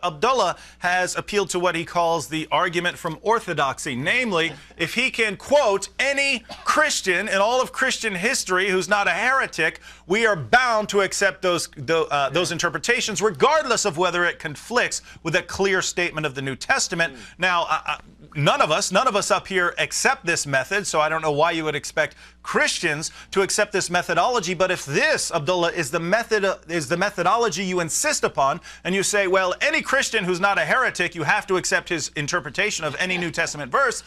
Abdullah has appealed to what he calls the argument from orthodoxy. Namely, if he can quote any Christian in all of Christian history who's not a heretic, we are bound to accept those interpretations, regardless of whether it conflicts with a clear statement of the New Testament. Now, none of us up here accept this method, so I don't know why you would expect Christians to accept this methodology. But if this, Abdullah, is the methodology you insist upon, and you say, well, any Christian who's not a heretic, you have to accept his interpretation of any New Testament verse,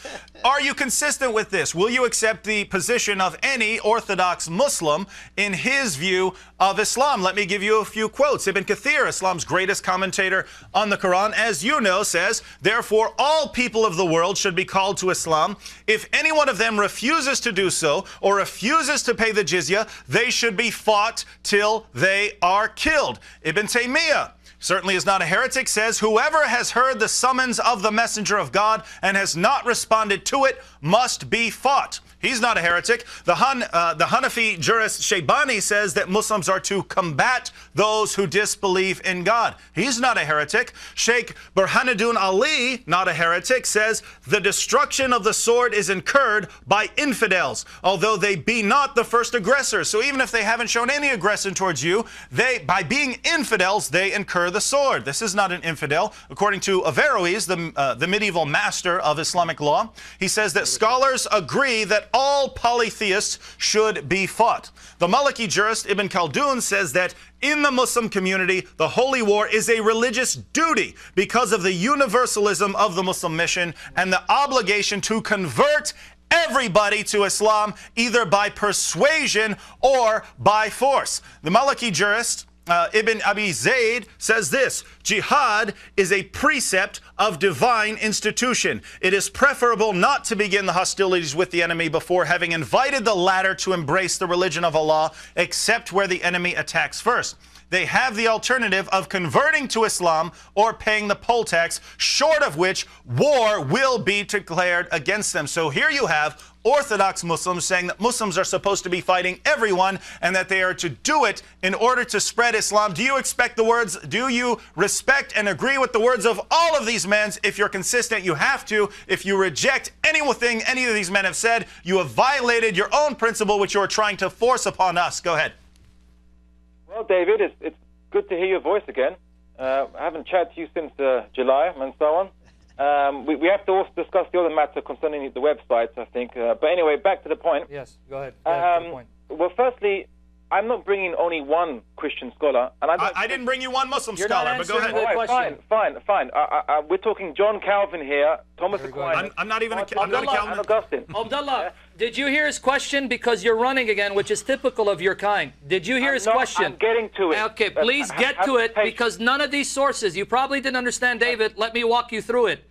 are you consistent with this? Will you accept the position of any Orthodox Muslim in his view of Islam? Let me give you a few quotes. Ibn Kathir, Islam's greatest commentator on the Quran, as you know, says, therefore all people of the world should be called to Islam. If any one of them refuses to do so, or refuses to pay the jizya, they should be fought till they are killed. Ibn Taymiyyah certainly is not a heretic, says, whoever has heard the summons of the messenger of God and has not responded to it must be fought. He's not a heretic. The Hanafi jurist Shaybani says that Muslims are to combat those who disbelieve in God. He's not a heretic. Sheikh Burhanuddin Ali, not a heretic, says the destruction of the sword is incurred by infidels, although they be not the first aggressors. So even if they haven't shown any aggression towards you, by being infidels, they incur the sword. This is not an infidel. According to Averroes, the medieval master of Islamic law, he says that scholars agree that all polytheists should be fought. The Maliki jurist Ibn Khaldun says that in the Muslim community, the holy war is a religious duty because of the universalism of the Muslim mission and the obligation to convert everybody to Islam, either by persuasion or by force. The Maliki jurist Ibn Abi Zayd says this: jihad is a precept of divine institution. It is preferable not to begin the hostilities with the enemy before having invited the latter to embrace the religion of Allah, except where the enemy attacks first. They have the alternative of converting to Islam or paying the poll tax, short of which war will be declared against them. So here you have Orthodox Muslims saying that Muslims are supposed to be fighting everyone and that they are to do it in order to spread Islam. Do you do you respect and agree with the words of all of these men? If you're consistent, you have to. If you reject anything any of these men have said, you have violated your own principle, which you are trying to force upon us. Go ahead. Well, David, it's good to hear your voice again. I haven't chatted to you since July and so on. We have to also discuss the other matter concerning the websites, I think. But anyway, back to the point. Yes, go ahead. To the point. Well, firstly, I'm not bringing only one Christian scholar. And I didn't bring you one Muslim scholar, but go ahead. Right, fine. We're talking John Calvin here, Thomas Aquinas. I'm not even a Calvin. And Augustine. Abdullah, did you hear his question? Because you're running again, which is typical of your kind. Did you hear his question? I'm getting to it. Okay, please get to it, because none of these sources, you probably didn't understand, David. Let me walk you through it.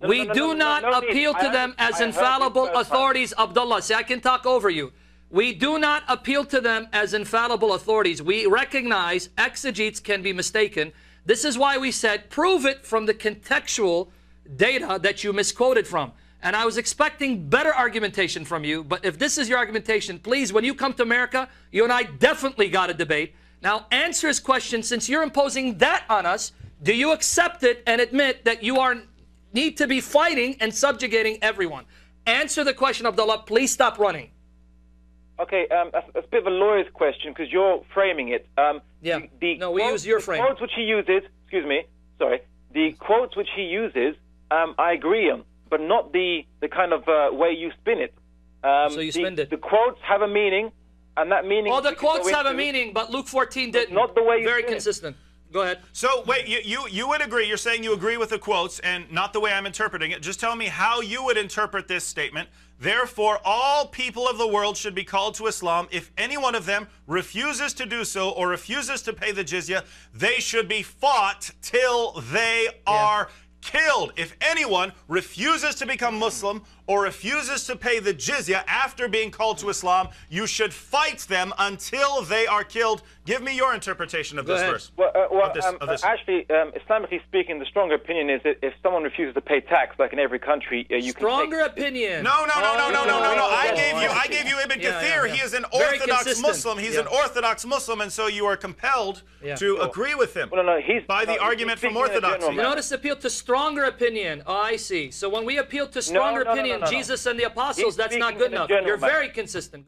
We do not appeal to them as infallible authorities, Abdullah. See, I can talk over you. We do not appeal to them as infallible authorities. We recognize exegetes can be mistaken. This is why we said, prove it from the contextual data that you misquoted from. And I was expecting better argumentation from you, but if this is your argumentation, please, when you come to America, you and I definitely got a debate. Now, answer his question. Since you're imposing that on us, do you accept it and admit that you need to be fighting and subjugating everyone? Answer the question, Abdullah. Please stop running. Okay, that's a bit of a lawyer's question because you're framing it. We use your frame. The quotes which he uses, the quotes which he uses, I agree on, but not the kind of way you spin it. So you spin it. The quotes have a meaning, and that meaning... Oh, the quotes have a meaning, but Luke 14 didn't. Not the way you Very spin consistent. It. Go ahead. So, wait, you would agree, you're saying you agree with the quotes and not the way I'm interpreting it. Just tell me how you would interpret this statement. Therefore, all people of the world should be called to Islam. If any one of them refuses to do so or refuses to pay the jizya, they should be fought till they are killed. If anyone refuses to become Muslim or refuses to pay the jizya after being called to Islam, you should fight them until they are killed. Give me your interpretation of this verse. Actually, Islamically speaking, the stronger opinion is that if someone refuses to pay tax, like in every country, you can stronger opinion. No. I gave you Ibn Kathir. He is an Orthodox Muslim. He's an Orthodox Muslim, and so you are compelled to agree with him by the argument from Orthodoxy. You notice appeal to stronger opinion. Oh, I see. So when we appeal to stronger opinion, Jesus and the apostles, that's not good enough. You're very consistent.